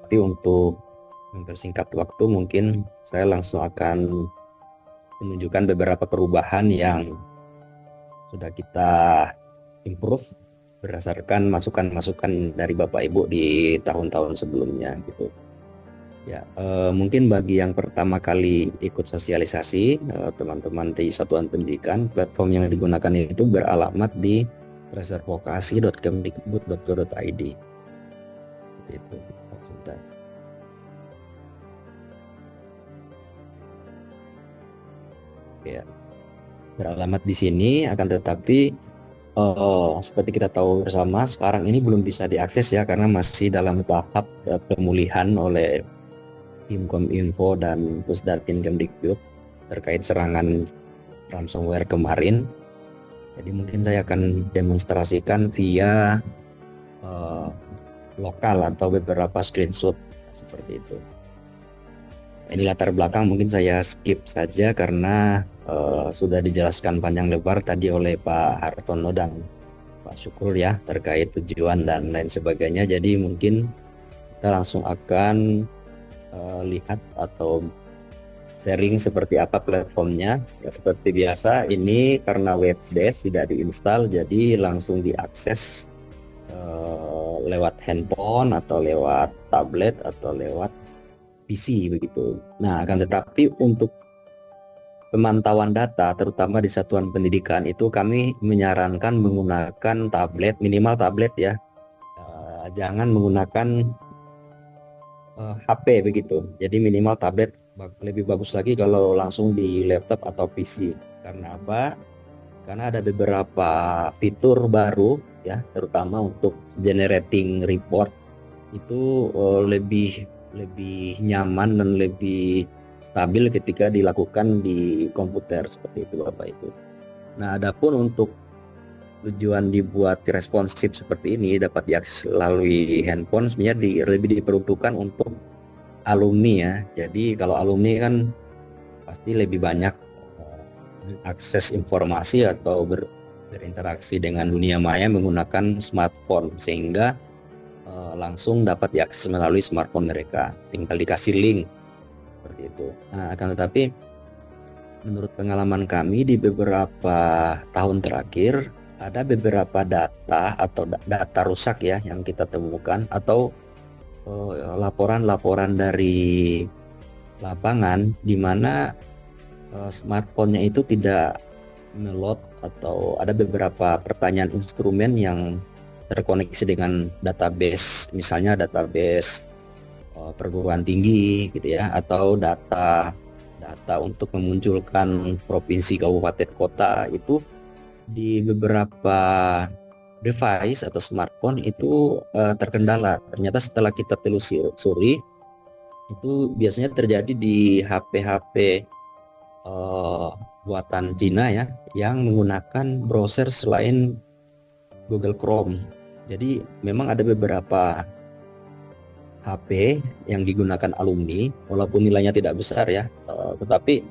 Tapi untuk mempersingkat waktu, mungkin saya langsung akan menunjukkan beberapa perubahan yang sudah kita improve berdasarkan masukan-masukan dari Bapak Ibu di tahun-tahun sebelumnya gitu. Ya, mungkin bagi yang pertama kali ikut sosialisasi, teman-teman di satuan pendidikan, platform yang digunakan itu beralamat di treasurevokasi.kemdikbud.go.id. Seperti itu. Oh, sebentar. Ya, beralamat di sini, akan tetapi seperti kita tahu bersama, sekarang ini belum bisa diakses ya, karena masih dalam tahap pemulihan oleh tim Kominfo dan Pusdatin Kemdikbud terkait serangan ransomware kemarin. Jadi mungkin saya akan demonstrasikan via lokal atau beberapa screenshot seperti itu. Ini latar belakang mungkin saya skip saja karena sudah dijelaskan panjang lebar tadi oleh Pak Hartono dan Pak Syukur ya, terkait tujuan dan lain sebagainya. Jadi mungkin kita langsung akan lihat atau sharing seperti apa platformnya. Ya, seperti biasa, ini karena webdesk tidak diinstal, jadi langsung diakses lewat handphone atau lewat tablet atau lewat PC begitu. Nah, akan tetapi untuk pemantauan data, terutama di satuan pendidikan, itu kami menyarankan menggunakan tablet, minimal tablet ya. Jangan menggunakan HP begitu. Jadi minimal tablet, lebih bagus lagi kalau langsung di laptop atau PC. Karena apa? Karena ada beberapa fitur baru ya, terutama untuk generating report itu lebih nyaman dan lebih stabil ketika dilakukan di komputer seperti itu Bapak Ibu. Nah, adapun untuk tujuan dibuat responsif seperti ini dapat diakses melalui handphone, sebenarnya lebih diperuntukkan untuk alumni ya. Jadi kalau alumni kan pasti lebih banyak akses informasi atau berinteraksi dengan dunia maya menggunakan smartphone, sehingga langsung dapat diakses melalui smartphone mereka, tinggal dikasih link seperti itu. Nah, akan tetapi menurut pengalaman kami di beberapa tahun terakhir ada beberapa data atau data rusak ya yang kita temukan, atau laporan-laporan dari lapangan di mana smartphone-nya itu tidak melot, atau ada beberapa pertanyaan instrumen yang terkoneksi dengan database, misalnya database perguruan tinggi gitu ya, atau data untuk memunculkan provinsi, kabupaten, kota, itu di beberapa device atau smartphone itu terkendala. Ternyata setelah kita telusuri, itu biasanya terjadi di HP-HP buatan Cina ya, yang menggunakan browser selain Google Chrome. Jadi memang ada beberapa HP yang digunakan alumni, walaupun nilainya tidak besar ya, tetapi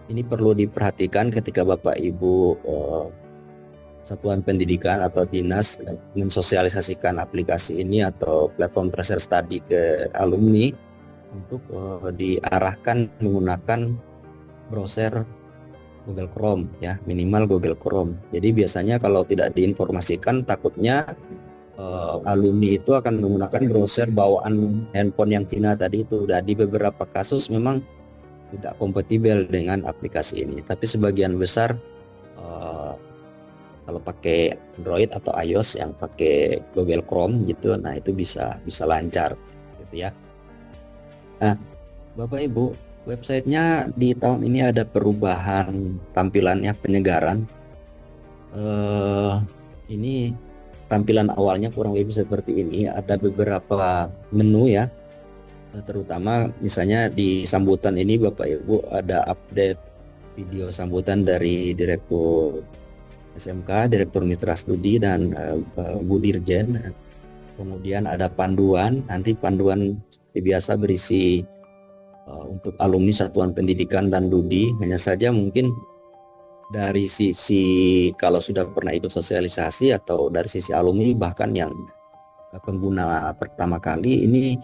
ini perlu diperhatikan ketika Bapak Ibu satuan pendidikan atau dinas mensosialisasikan aplikasi ini atau platform Treasure Study ke alumni, untuk diarahkan menggunakan browser Google Chrome ya, minimal Google Chrome. Jadi biasanya kalau tidak diinformasikan, takutnya alumni itu akan menggunakan browser bawaan handphone yang Cina tadi itu. Dan di beberapa kasus memang tidak kompatibel dengan aplikasi ini. Tapi sebagian besar kalau pakai Android atau iOS yang pakai Google Chrome gitu, nah itu bisa lancar gitu ya. Nah, Bapak Ibu, websitenya di tahun ini ada perubahan tampilannya, penyegaran. Ini tampilan awalnya kurang lebih seperti ini. Ada beberapa menu ya, terutama misalnya di sambutan ini Bapak Ibu ada update video sambutan dari Direktur SMK, Direktur Mitra Studi, dan Bu Dirjen. Kemudian ada panduan, nanti panduan seperti biasa berisi untuk alumni satuan pendidikan dan Dudi. Hanya saja mungkin dari sisi kalau sudah pernah ikut sosialisasi atau dari sisi alumni bahkan yang pengguna pertama kali ini,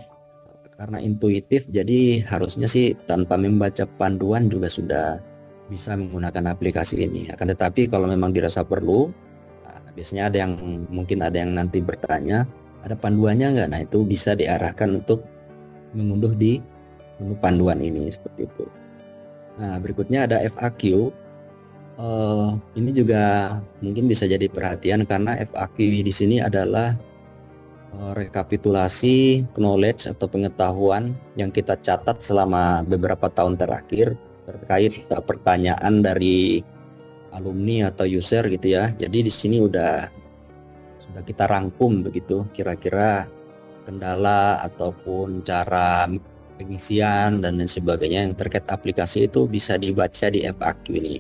karena intuitif, jadi harusnya sih tanpa membaca panduan juga sudah bisa menggunakan aplikasi ini. Akan tetapi kalau memang dirasa perlu, biasanya mungkin ada yang nanti bertanya, ada panduannya nggak? Nah, itu bisa diarahkan untuk mengunduh di menu panduan ini seperti itu. Nah, berikutnya ada FAQ. Ini juga mungkin bisa jadi perhatian karena FAQ di sini adalah rekapitulasi knowledge atau pengetahuan yang kita catat selama beberapa tahun terakhir terkait pertanyaan dari alumni atau user gitu ya. Jadi di sini sudah kita rangkum begitu kira-kira kendala ataupun cara pengisian dan lain sebagainya yang terkait aplikasi itu bisa dibaca di FAQ ini.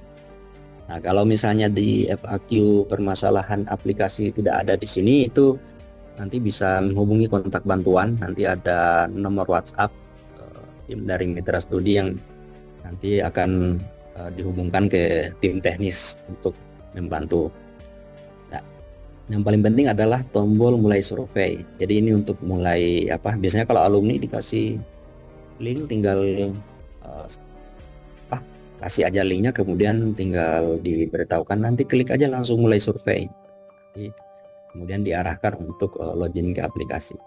Nah, kalau misalnya di FAQ permasalahan aplikasi tidak ada di sini, itu nanti bisa menghubungi kontak bantuan. Nanti ada nomor WhatsApp tim dari Mitra Studi yang nanti akan dihubungkan ke tim teknis untuk membantu. Nah, yang paling penting adalah tombol mulai survei. Jadi ini untuk mulai biasanya kalau alumni dikasih link, tinggal kasih aja linknya, kemudian tinggal diberitahukan, nanti klik aja langsung mulai survei. Kemudian diarahkan untuk login ke aplikasi.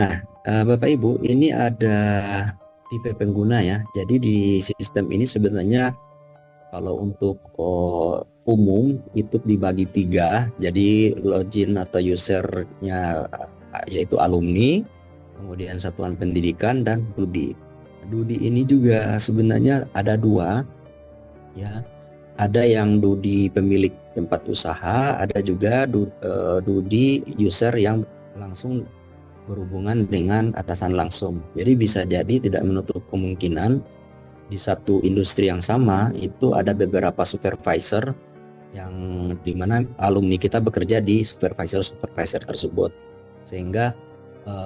Nah, Bapak Ibu, ini ada tipe pengguna ya. Jadi di sistem ini sebenarnya kalau untuk umum itu dibagi 3. Jadi login atau usernya yaitu alumni, kemudian satuan pendidikan, dan Dudi. Dudi ini juga sebenarnya ada 2 ya. Ada yang Dudi pemilik tempat usaha, ada juga Dudi user yang langsung berhubungan dengan atasan langsung. Jadi bisa jadi tidak menutup kemungkinan di satu industri yang sama itu ada beberapa supervisor yang dimana alumni kita bekerja di supervisor tersebut. Sehingga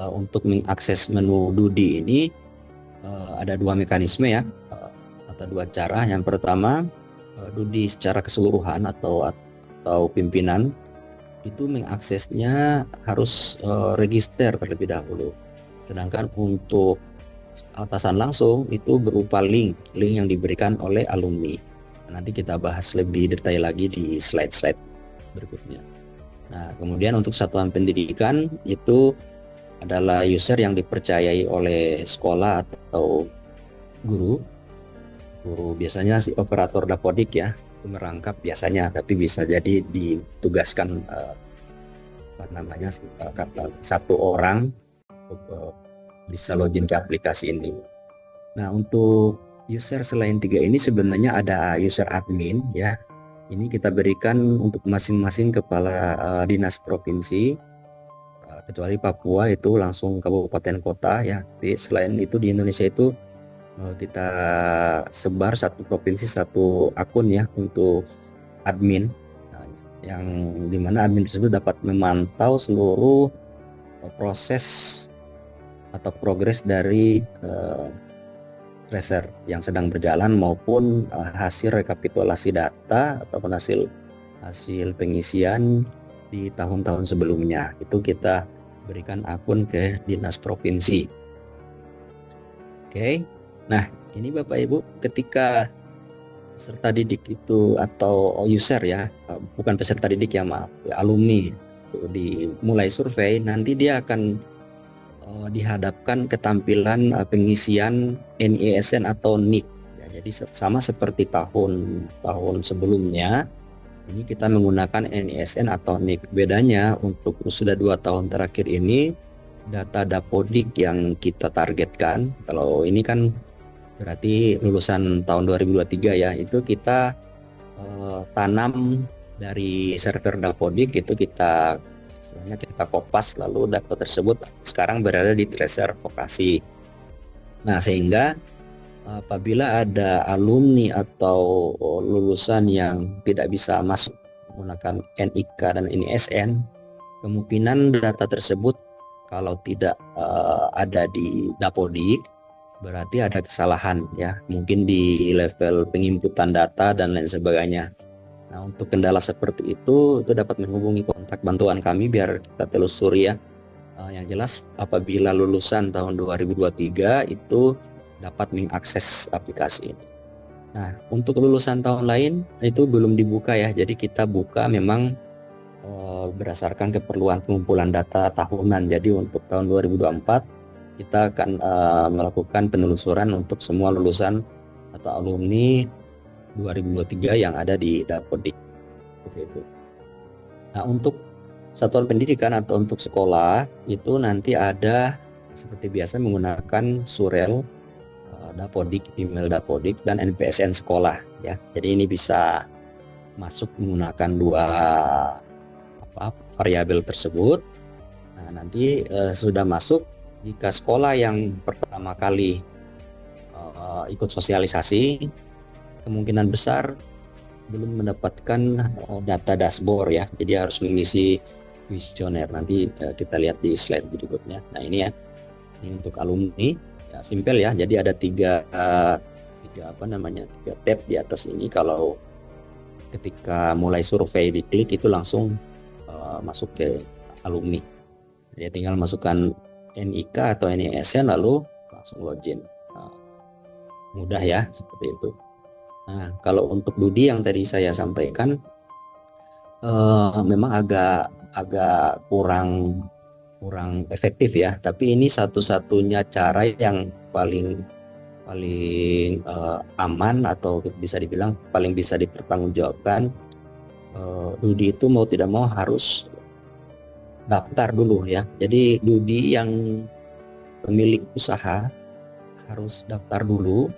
untuk mengakses menu Dudi ini ada 2 mekanisme ya, atau 2 cara. Yang pertama, Dudi secara keseluruhan atau pimpinan itu mengaksesnya harus register terlebih dahulu. Sedangkan untuk atasan langsung itu berupa link yang diberikan oleh alumni. Nanti kita bahas lebih detail lagi di slide-slide berikutnya. Nah, kemudian untuk satuan pendidikan itu adalah user yang dipercayai oleh sekolah atau guru biasanya si operator dapodik ya, itu merangkap biasanya, tapi bisa jadi ditugaskan satu orang untuk bisa login ke aplikasi ini. Nah, untuk user selain 3 ini sebenarnya ada user admin ya. Ini kita berikan untuk masing-masing kepala dinas provinsi, kecuali Papua itu langsung kabupaten kota ya. Jadi selain itu di Indonesia itu kita sebar satu provinsi satu akun ya untuk admin, yang dimana admin tersebut dapat memantau seluruh proses atau progres dari tracer yang sedang berjalan maupun hasil rekapitulasi data ataupun hasil pengisian di tahun-tahun sebelumnya. Itu kita berikan akun ke dinas provinsi. Oke. Nah, ini Bapak Ibu, ketika peserta didik itu atau user ya, bukan peserta didik ya, maaf, alumni dimulai survei, nanti dia akan dihadapkan ketampilan pengisian NISN atau NIK. Ya, jadi sama seperti tahun sebelumnya, ini kita menggunakan NISN atau NIK. Bedanya untuk sudah 2 tahun terakhir ini, data dapodik yang kita targetkan, kalau ini kan berarti lulusan tahun 2023 ya, itu kita tanam dari server dapodik, itu kita kopas, lalu data tersebut sekarang berada di tracer vokasi. Nah, sehingga apabila ada alumni atau lulusan yang tidak bisa masuk menggunakan NIK dan NISN, kemungkinan data tersebut kalau tidak ada di dapodik, berarti ada kesalahan ya, mungkin di level penginputan data dan lain sebagainya. Nah, untuk kendala seperti itu dapat menghubungi kontak bantuan kami biar kita telusuri ya. Yang jelas apabila lulusan tahun 2023 itu dapat mengakses aplikasi ini. Nah, untuk lulusan tahun lain itu belum dibuka ya. Jadi kita buka memang berdasarkan keperluan pengumpulan data tahunan. Jadi untuk tahun 2024 kita akan melakukan penelusuran untuk semua lulusan atau alumni 2023 yang ada di Dapodik. Seperti itu. Nah, untuk satuan pendidikan atau untuk sekolah itu nanti ada seperti biasa menggunakan surel Dapodik, email Dapodik dan NPSN sekolah ya. Jadi ini bisa masuk menggunakan dua variabel tersebut. Nah, nanti sudah masuk jika sekolah yang pertama kali ikut sosialisasi kemungkinan besar belum mendapatkan data dashboard ya. Jadi harus mengisi kuesioner. Nanti kita lihat di slide berikutnya. Nah, ini ya. Ini untuk alumni. Ya, simpel ya. Jadi ada tiga tab di atas ini. Kalau ketika mulai survei diklik itu langsung masuk ke alumni. Dia tinggal masukkan NIK atau NISN lalu langsung login. Mudah ya, seperti itu. Nah, kalau untuk Dudi yang tadi saya sampaikan memang agak kurang efektif ya. Tapi ini satu-satunya cara yang paling aman atau bisa dibilang paling bisa dipertanggungjawabkan. Dudi itu mau tidak mau harus daftar dulu ya. Jadi Dudi yang pemilik usaha harus daftar dulu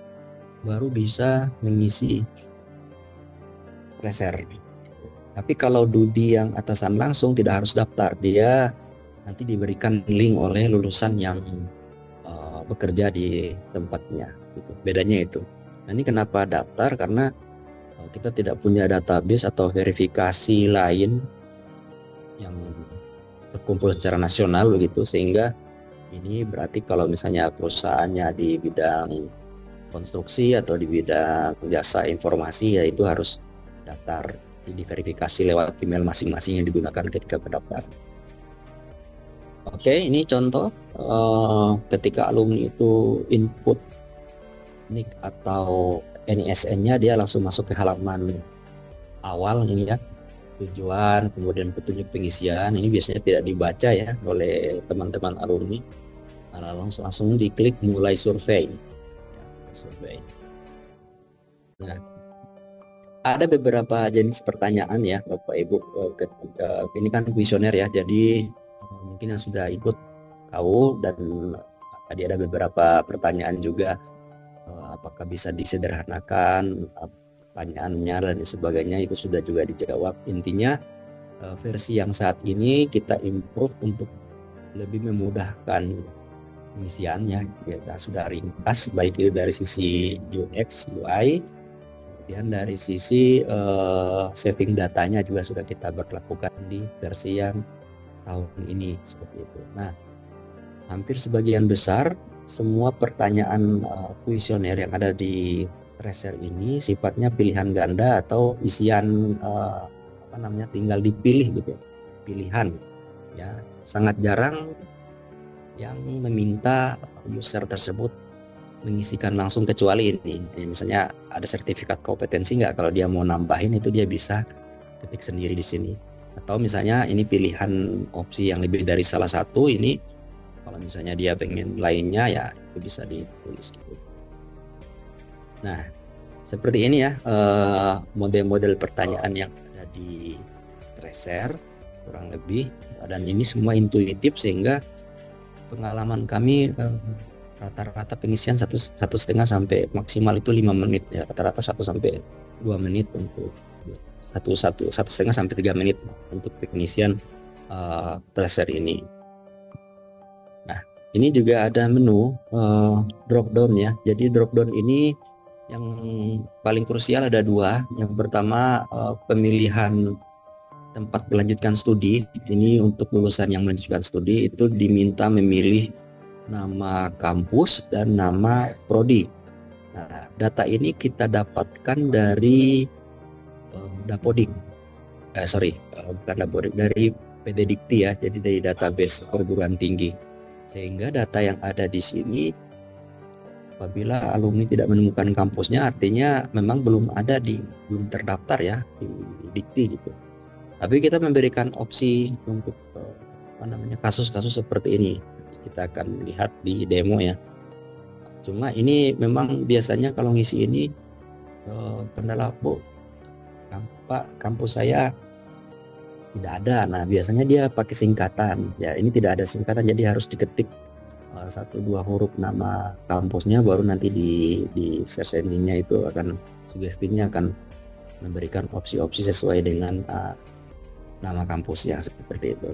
baru bisa mengisi Tracer. Tapi kalau Dudi yang atasan langsung tidak harus daftar, dia nanti diberikan link oleh lulusan yang bekerja di tempatnya. Gitu. Bedanya itu. Nah, ini kenapa daftar? Karena kita tidak punya database atau verifikasi lain yang terkumpul secara nasional begitu, sehingga ini berarti kalau misalnya perusahaannya di bidang konstruksi atau di bidang jasa informasi ya itu harus daftar, diverifikasi lewat email masing-masing yang digunakan ketika pendaftaran. Oke, ini contoh ketika alumni itu input NIK atau NISN-nya, dia langsung masuk ke halaman awal ini ya, tujuan, kemudian petunjuk pengisian. Ini biasanya tidak dibaca ya oleh teman-teman alumni. Nah, langsung diklik mulai survei. Nah, ada beberapa jenis pertanyaan ya Bapak Ibu. Ini kan kuesioner ya, jadi mungkin yang sudah ikut tahu, dan tadi ada beberapa pertanyaan juga. Apakah bisa disederhanakan pertanyaannya dan sebagainya, itu sudah juga dijawab. Intinya versi yang saat ini kita improve untuk lebih memudahkan pengisiannya. Kita sudah ringkas baik itu dari sisi UX, UI, kemudian dari sisi saving datanya juga sudah kita berlakukan di versi yang tahun ini seperti itu. Nah, hampir sebagian besar semua pertanyaan kuesioner yang ada di Tracer ini sifatnya pilihan ganda atau isian tinggal dipilih gitu, pilihan ya. Sangat jarang yang meminta user tersebut mengisikan langsung, kecuali ini misalnya ada sertifikat kompetensi nggak, kalau dia mau nambahin itu dia bisa ketik sendiri di sini. Atau misalnya ini pilihan opsi yang lebih dari salah satu, ini kalau misalnya dia pengen lainnya ya itu bisa ditulis gitu. Nah, seperti ini ya model-model pertanyaan yang ada di Tracer kurang lebih, dan ini semua intuitif sehingga pengalaman kami rata-rata pengisian 1,5 sampai maksimal itu 5 menit ya, rata-rata 1 sampai 2 menit untuk 1,5 sampai 3 menit untuk pengisian Tracer ini. Nah, ini juga ada menu drop down ya. Jadi drop down ini yang paling krusial ada dua. Yang pertama pemilihan tempat melanjutkan studi. Ini untuk lulusan yang melanjutkan studi itu diminta memilih nama kampus dan nama prodi. Nah, data ini kita dapatkan dari Dapodik. Bukan Dapodik, dari PD Dikti ya, jadi dari database perguruan tinggi. Sehingga data yang ada di sini, apabila alumni tidak menemukan kampusnya, artinya memang belum terdaftar ya di Dikti gitu. Tapi kita memberikan opsi untuk kasus-kasus seperti ini. Kita akan lihat di demo ya. Cuma ini memang biasanya kalau ngisi ini kendala Pak, kampus saya tidak ada. Nah, biasanya dia pakai singkatan. Ya, ini tidak ada singkatan, jadi harus diketik 1-2 huruf nama kampusnya, baru nanti di search engine-nya itu akan sugestinya akan memberikan opsi-opsi sesuai dengan nama kampusnya seperti itu.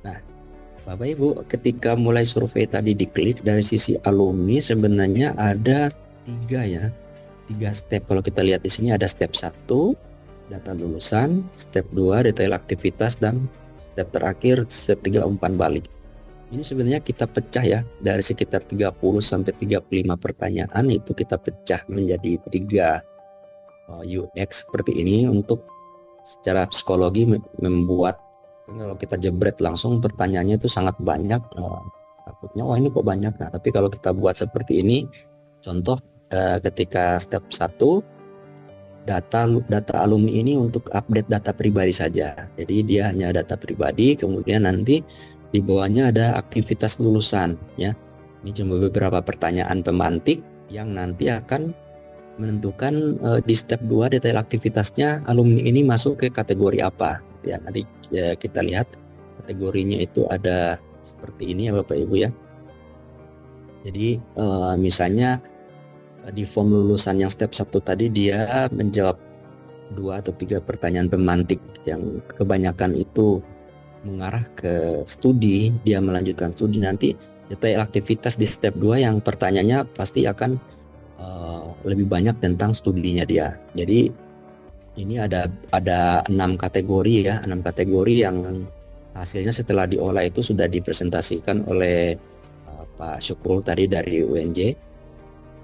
Nah, Bapak Ibu, ketika mulai survei tadi diklik dari sisi alumni sebenarnya ada 3 step. Kalau kita lihat di sini ada step 1 data lulusan, step 2 detail aktivitas, dan step terakhir step 3 umpan balik. Ini sebenarnya kita pecah ya, dari sekitar 30 sampai 35 pertanyaan itu kita pecah menjadi 3 UX seperti ini untuk secara psikologi membuat, kalau kita jebret langsung pertanyaannya itu sangat banyak, takutnya wah ini kok banyak. Nah, tapi kalau kita buat seperti ini, contoh ketika step 1 data alumni ini untuk update data pribadi saja. Jadi dia hanya data pribadi, kemudian nanti di bawahnya ada aktivitas lulusan ya. Ini cuma beberapa pertanyaan pemantik yang nanti akan menentukan di step 2 detail aktivitasnya alumni ini masuk ke kategori apa. Ya, nanti kita lihat kategorinya itu ada seperti ini ya Bapak Ibu ya. Jadi misalnya di form lulusan yang step 1 tadi dia menjawab 2 atau 3 pertanyaan pemantik yang kebanyakan itu mengarah ke studi, dia melanjutkan studi, nanti detail aktivitas di step 2 yang pertanyaannya pasti akan lebih banyak tentang studinya dia. Jadi ini ada 6 kategori ya, 6 kategori yang hasilnya setelah diolah itu sudah dipresentasikan oleh Pak Syukrul tadi dari UNJ.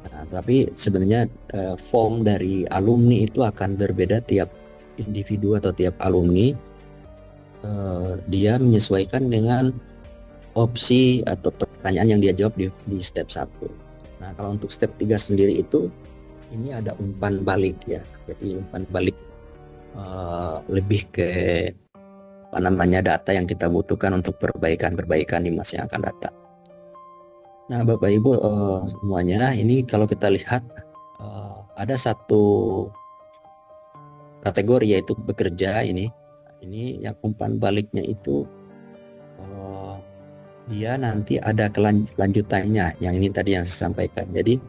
Nah, tapi sebenarnya form dari alumni itu akan berbeda tiap individu atau tiap alumni. Dia menyesuaikan dengan opsi atau pertanyaan yang dia jawab di step 1. Nah, kalau untuk step 3 sendiri itu ini ada umpan balik ya. Jadi umpan balik lebih ke data yang kita butuhkan untuk perbaikan di masa yang akan datang. Nah, Bapak Ibu semuanya, ini kalau kita lihat ada satu kategori yaitu bekerja ini yang umpan baliknya itu dia nanti ada kelanjutannya, yang ini tadi yang saya sampaikan. Jadi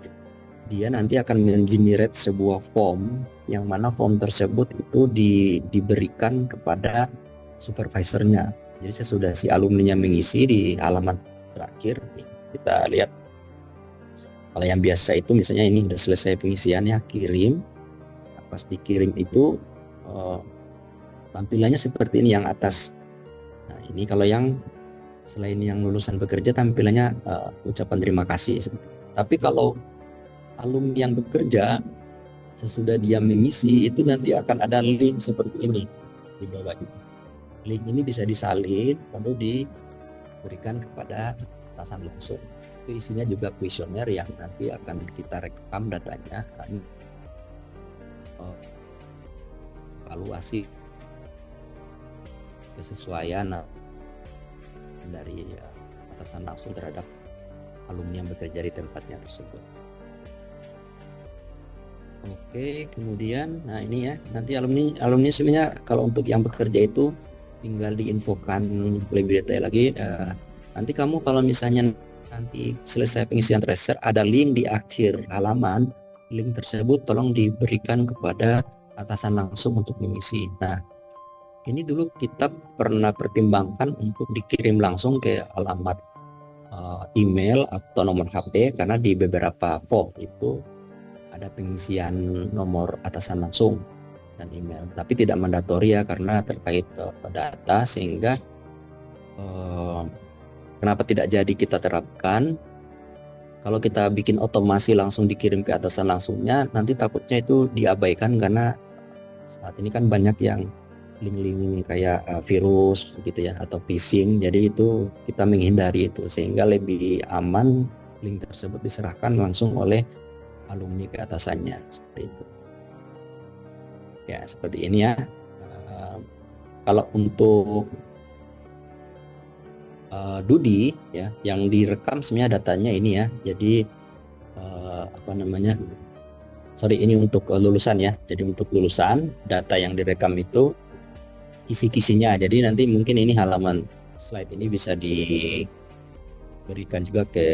dia nanti akan mengenerate sebuah form yang mana form tersebut itu diberikan kepada supervisornya. Jadi sesudah si alumninya mengisi di halaman terakhir, kita lihat kalau yang biasa itu misalnya ini udah selesai pengisiannya, kirim. Pas dikirim itu tampilannya seperti ini yang atas. Nah, ini kalau yang selain yang lulusan bekerja tampilannya ucapan terima kasih. Tapi kalau alumni yang bekerja sesudah dia mengisi itu nanti akan ada link seperti ini di bawah. Link ini bisa disalin lalu diberikan kepada atasan langsung. Itu isinya juga kuesioner yang nanti akan kita rekam datanya, evaluasi kesesuaian dari atasan langsung terhadap alumni yang bekerja di tempatnya tersebut. Oke, kemudian nah ini ya, nanti alumni sebenarnya kalau untuk yang bekerja itu tinggal diinfokan lebih detail lagi. Nanti kamu kalau misalnya nanti selesai pengisian tracer, ada link di akhir halaman, link tersebut tolong diberikan kepada atasan langsung untuk mengisi. Nah, ini dulu kita pernah pertimbangkan untuk dikirim langsung ke alamat email atau nomor HP, karena di beberapa form itu ada pengisian nomor atasan langsung dan email, tapi tidak mandatori ya karena terkait data, sehingga kenapa tidak jadi kita terapkan. Kalau kita bikin otomasi langsung dikirim ke atasan langsungnya, nanti takutnya itu diabaikan karena saat ini kan banyak yang link-link kayak virus gitu ya atau phishing. Jadi itu kita menghindari itu sehingga lebih aman link tersebut diserahkan langsung oleh alumni ke atasannya seperti itu. Ya, seperti ini ya. Kalau untuk Dudi ya yang direkam sebenarnya datanya ini ya. Jadi apa namanya? Sorry, ini untuk lulusan ya. Jadi untuk lulusan data yang direkam itu kisi-kisinya. Jadi nanti mungkin ini halaman slide ini bisa diberikan juga ke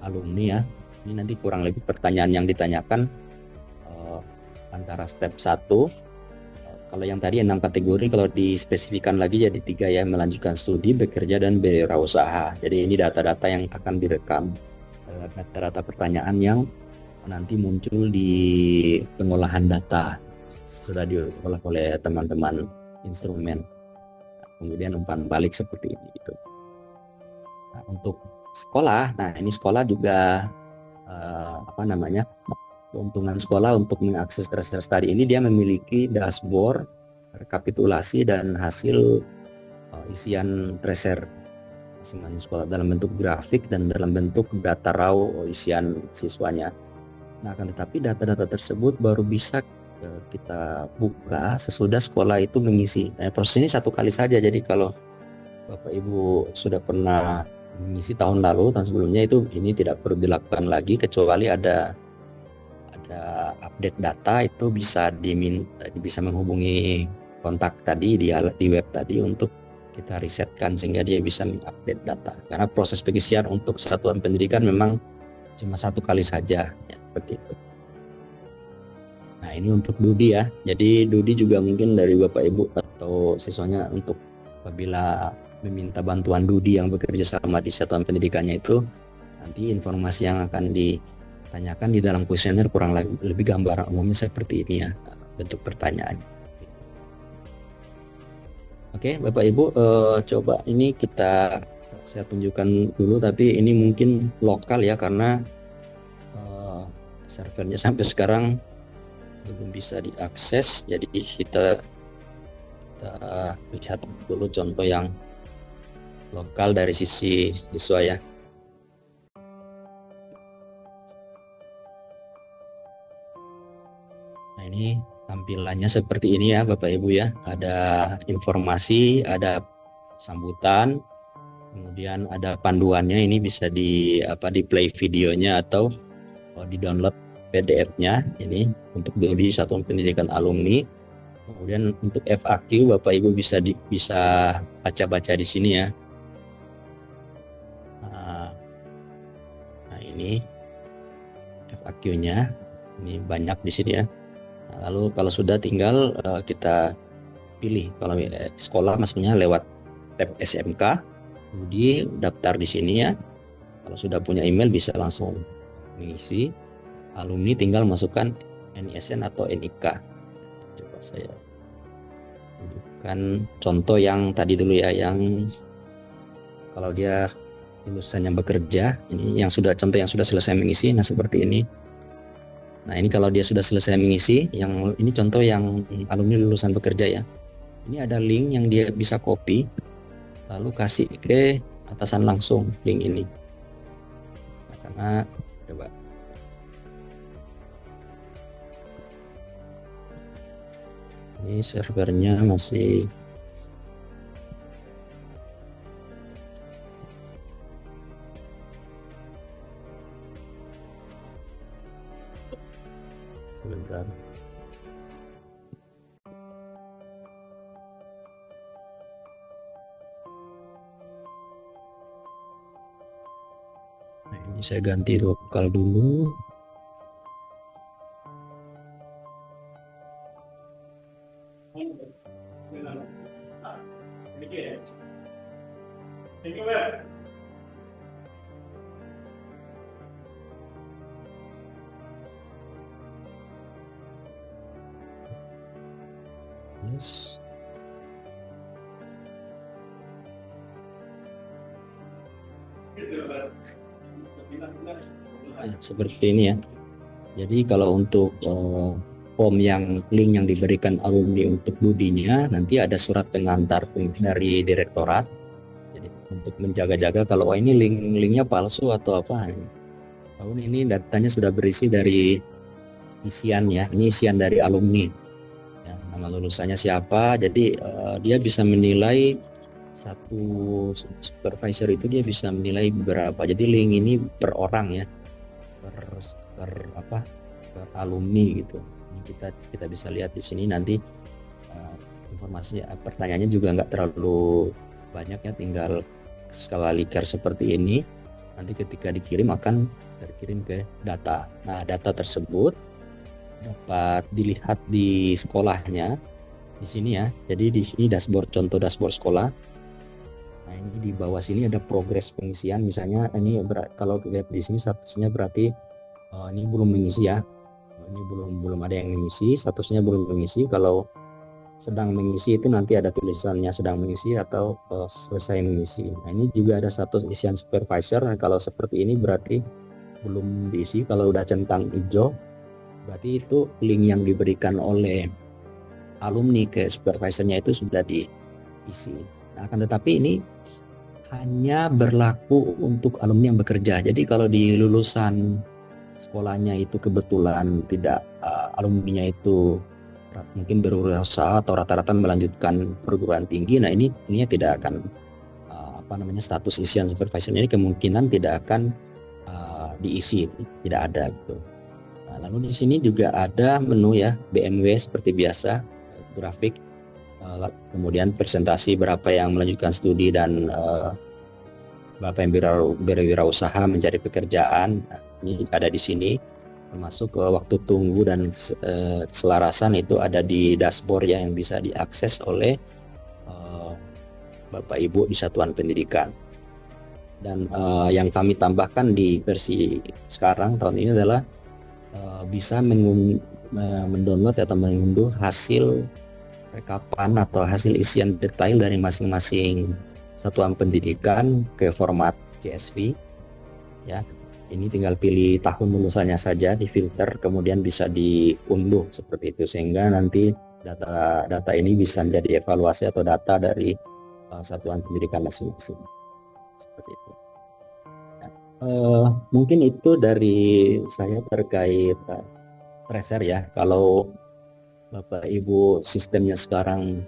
alumni ya. Ini nanti kurang lebih pertanyaan yang ditanyakan antara step 1. Kalau yang tadi 6 kategori, kalau dispesifikan lagi jadi 3 ya, melanjutkan studi, bekerja, dan berwirausaha. Jadi ini data-data yang akan direkam, data-data pertanyaan yang nanti muncul di pengolahan data sudah diolah oleh teman-teman instrumen, kemudian umpan balik seperti ini gitu. Nah, untuk sekolah, nah ini sekolah juga apa namanya, keuntungan sekolah untuk mengakses Tracer Study ini, dia memiliki dashboard, rekapitulasi dan hasil isian Tracer masing-masing sekolah dalam bentuk grafik dan dalam bentuk data raw isian siswanya. Nah, akan tetapi data-data tersebut baru bisa kita buka sesudah sekolah itu mengisi. Nah, proses ini 1 kali saja. Jadi kalau Bapak Ibu sudah pernah mengisi tahun lalu, tahun sebelumnya, itu ini tidak perlu dilakukan lagi kecuali ada update data, itu bisa bisa menghubungi kontak tadi di web tadi untuk kita risetkan sehingga dia bisa mengupdate data. Karena proses pengisian untuk satuan pendidikan memang cuma 1 kali saja ya, seperti itu. Nah, ini untuk Dudi ya. Jadi Dudi juga mungkin dari Bapak Ibu atau siswanya untuk apabila meminta bantuan Dudi yang bekerja sama di satuan pendidikannya itu, nanti informasi yang akan ditanyakan di dalam kuesioner kurang lebih gambaran umumnya seperti ini ya, bentuk pertanyaannya. Oke, Bapak Ibu, coba ini saya tunjukkan dulu, tapi ini mungkin lokal ya karena servernya sampai sekarang belum bisa diakses. Jadi kita lihat dulu contoh yang lokal dari sisi siswa ya. Nah, ini tampilannya seperti ini ya Bapak Ibu ya. Ada informasi, ada sambutan, kemudian ada panduannya. Ini bisa di play videonya atau di download PDF-nya ini untuk di satuan pendidikan alumni. Kemudian untuk FAQ Bapak Ibu bisa baca-baca di sini ya. Nah, ini FAQ-nya, ini banyak di sini ya. Nah, lalu kalau sudah tinggal kita pilih, kalau sekolah maksudnya lewat tab SMK, kemudian daftar di sini ya. Kalau sudah punya email bisa langsung mengisi. Alumni tinggal masukkan NISN atau NIK. Coba saya tunjukkan contoh yang tadi dulu ya, yang kalau dia lulusan yang bekerja, ini contoh yang sudah selesai mengisi. Nah, seperti ini. Nah, ini kalau dia sudah selesai mengisi, yang ini contoh yang alumni lulusan bekerja ya. Ini ada link yang dia bisa copy lalu kasih ke atasan langsung, link ini. Nah, karena coba ini servernya masih sebentar. Nah, ini saya ganti lokal dulu. Yes. Nah, seperti ini ya. Jadi kalau untuk form link yang diberikan alumni untuk studinya, nanti ada surat pengantar dari direktorat. Jadi untuk menjaga-jaga kalau ini linknya palsu atau apa. Tahun ini datanya sudah berisi dari isian ya, ini isian dari alumni. Ya, nama lulusannya siapa, jadi dia bisa menilai satu supervisor itu dia bisa menilai berapa. Jadi link ini per orang ya, per alumni gitu. Ini kita bisa lihat di sini nanti informasinya, pertanyaannya juga nggak terlalu banyak ya, tinggal skala Likert seperti ini. Nanti ketika dikirim akan terkirim ke data. Nah, data tersebut dapat dilihat di sekolahnya di sini ya. Jadi di sini dashboard, contoh dashboard sekolah. Nah, ini di bawah sini ada progres pengisian. Misalnya ini kalau lihat di sini statusnya berarti ini belum mengisi ya. Ini belum ada yang mengisi, statusnya belum mengisi. Kalau sedang mengisi itu nanti ada tulisannya sedang mengisi atau selesai mengisi. Nah, ini juga ada status isian supervisor. Nah, kalau seperti ini berarti belum diisi. Kalau udah centang hijau berarti itu link yang diberikan oleh alumni ke supervisornya itu sudah diisi. Nah, akan tetapi ini hanya berlaku untuk alumni yang bekerja. Jadi kalau di lulusan sekolahnya itu kebetulan tidak alumninya itu mungkin berusaha atau rata-rata melanjutkan perguruan tinggi, nah ini tidak akan status isian supervisor ini kemungkinan tidak akan diisi, tidak ada gitu. Nah, lalu di sini juga ada menu ya, BMW seperti biasa, grafik, kemudian presentasi berapa yang melanjutkan studi dan berapa yang berwirausaha mencari pekerjaan. Nah, ini ada di sini. Termasuk waktu tunggu dan keselarasan itu ada di dashboard yang bisa diakses oleh Bapak Ibu di satuan pendidikan. Dan yang kami tambahkan di versi sekarang tahun ini adalah bisa mendownload atau mengunduh hasil rekapan atau hasil isian detail dari masing-masing satuan pendidikan ke format CSV ya. Ini tinggal pilih tahun lulusannya saja, difilter, kemudian bisa diunduh seperti itu, sehingga nanti data ini bisa menjadi evaluasi atau data dari satuan pendidikan masing-masing. Seperti itu. Mungkin itu dari saya terkait tracer ya. Kalau Bapak Ibu sistemnya sekarang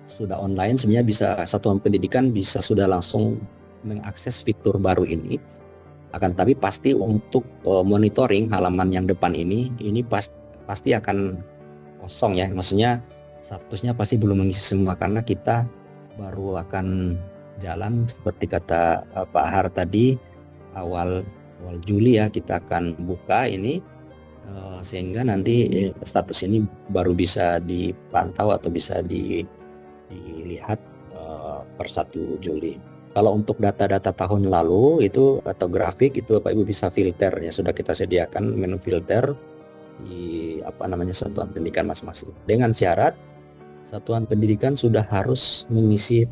sudah online, sebenarnya bisa satuan pendidikan bisa sudah langsung mengakses fitur baru ini. Akan tapi pasti untuk monitoring halaman yang depan ini pasti akan kosong ya, maksudnya statusnya pasti belum mengisi semua karena kita baru akan jalan seperti kata Pak Har tadi awal Juli ya, kita akan buka ini sehingga nanti status ini baru bisa dipantau atau bisa dilihat per 1 Juli. Kalau untuk data-data tahun lalu itu atau grafik itu Bapak Ibu bisa filter ya, sudah kita sediakan menu filter di satuan pendidikan masing-masing. Dengan syarat satuan pendidikan sudah harus mengisi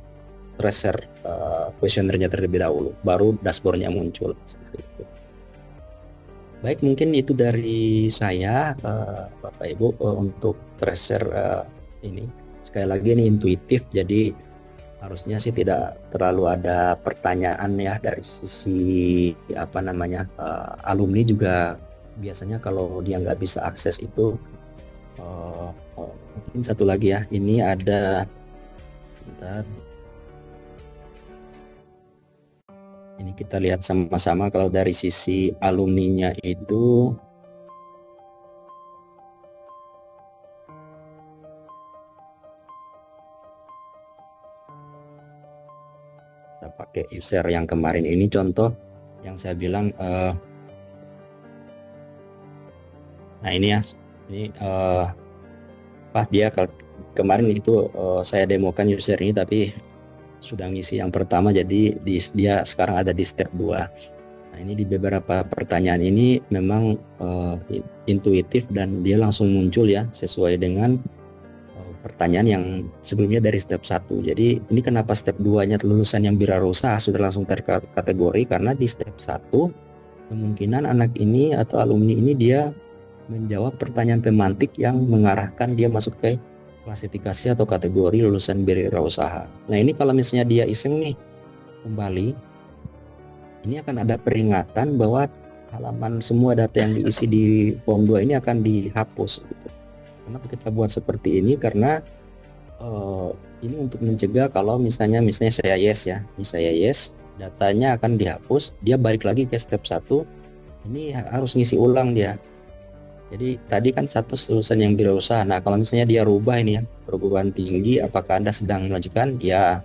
tracer kuesionernya terlebih dahulu, baru dashboardnya muncul seperti itu. Baik, mungkin itu dari saya Bapak Ibu untuk tracer ini. Sekali lagi ini intuitif, jadi harusnya sih tidak terlalu ada pertanyaan ya dari sisi alumni juga. Biasanya kalau dia nggak bisa akses itu mungkin satu lagi ya, ini ada ini kita lihat sama-sama. Kalau dari sisi alumninya itu kita pakai user yang kemarin ini, contoh yang saya bilang nah ini ya, ini dia kemarin itu saya demokan user ini tapi sudah ngisi yang pertama, jadi dia sekarang ada di step 2. Nah, ini di beberapa pertanyaan ini memang intuitif dan dia langsung muncul ya sesuai dengan pertanyaan yang sebelumnya dari step 1. Jadi ini kenapa step 2-nya lulusan yang wirausaha sudah langsung terkategori, karena di step 1 kemungkinan anak ini atau alumni ini dia menjawab pertanyaan pemantik yang mengarahkan dia masuk ke klasifikasi atau kategori lulusan wirausaha. Nah ini kalau misalnya dia iseng nih kembali, ini akan ada peringatan bahwa halaman semua data yang diisi di form 2 ini akan dihapus. Kenapa kita buat seperti ini? Karena ini untuk mencegah kalau misalnya saya yes ya, saya yes, datanya akan dihapus, dia balik lagi ke step 1, ini harus ngisi ulang dia. Jadi tadi kan satu lulusan yang wirausaha. Nah kalau misalnya dia rubah ini ya, perguruan tinggi, apakah Anda sedang melanjutkan? Ya.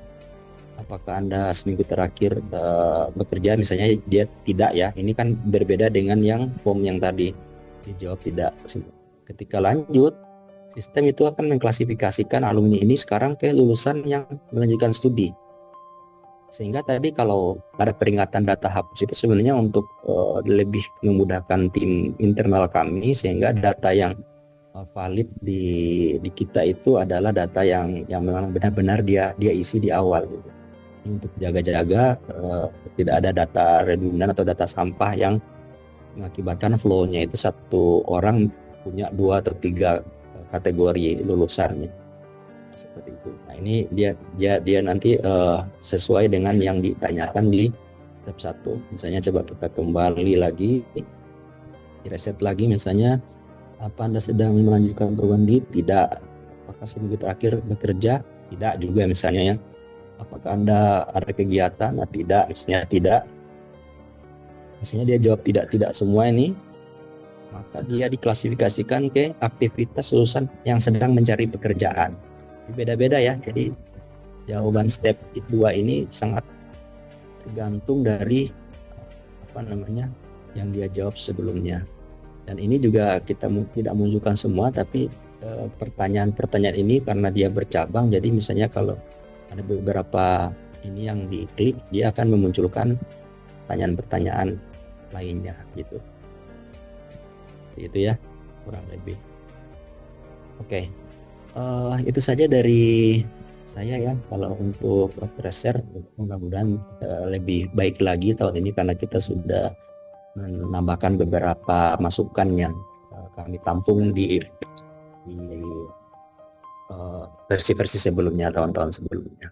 Apakah Anda seminggu terakhir bekerja? Misalnya dia tidak ya. Ini kan berbeda dengan yang form yang tadi. Dijawab tidak. Ketika lanjut, sistem itu akan mengklasifikasikan alumni ini sekarang ke lulusan yang melanjutkan studi. Sehingga tadi kalau ada peringatan data hapus itu sebenarnya untuk lebih memudahkan tim internal kami, sehingga data yang valid di kita itu adalah data yang memang benar-benar dia isi di awal gitu. Untuk jaga-jaga tidak ada data redundan atau data sampah yang mengakibatkan flow-nya itu satu orang punya 2 atau 3 kategori lulusannya seperti itu. Nah ini dia nanti sesuai dengan yang ditanyakan di step 1. Misalnya coba kita kembali lagi, reset lagi, misalnya apa Anda sedang melanjutkan perguruan tinggi? Tidak. Apakah seminggu terakhir bekerja? Tidak juga misalnya ya. Apakah Anda ada kegiatan? Nah, tidak, misalnya tidak. Misalnya dia jawab tidak semua ini, maka dia diklasifikasikan ke aktivitas lulusan yang sedang mencari pekerjaan. Beda-beda ya. Jadi jawaban step 2 ini sangat tergantung dari yang dia jawab sebelumnya. Dan ini juga kita tidak menunjukkan semua, tapi pertanyaan-pertanyaan ini karena dia bercabang, jadi misalnya kalau ada beberapa ini yang diklik, dia akan memunculkan pertanyaan-pertanyaan lainnya gitu. Itu ya kurang lebih. Oke. Itu saja dari saya ya. Kalau untuk tracer, mudah-mudahan lebih baik lagi tahun ini karena kita sudah menambahkan beberapa masukan yang kami tampung di versi-versi sebelumnya, tahun-tahun sebelumnya.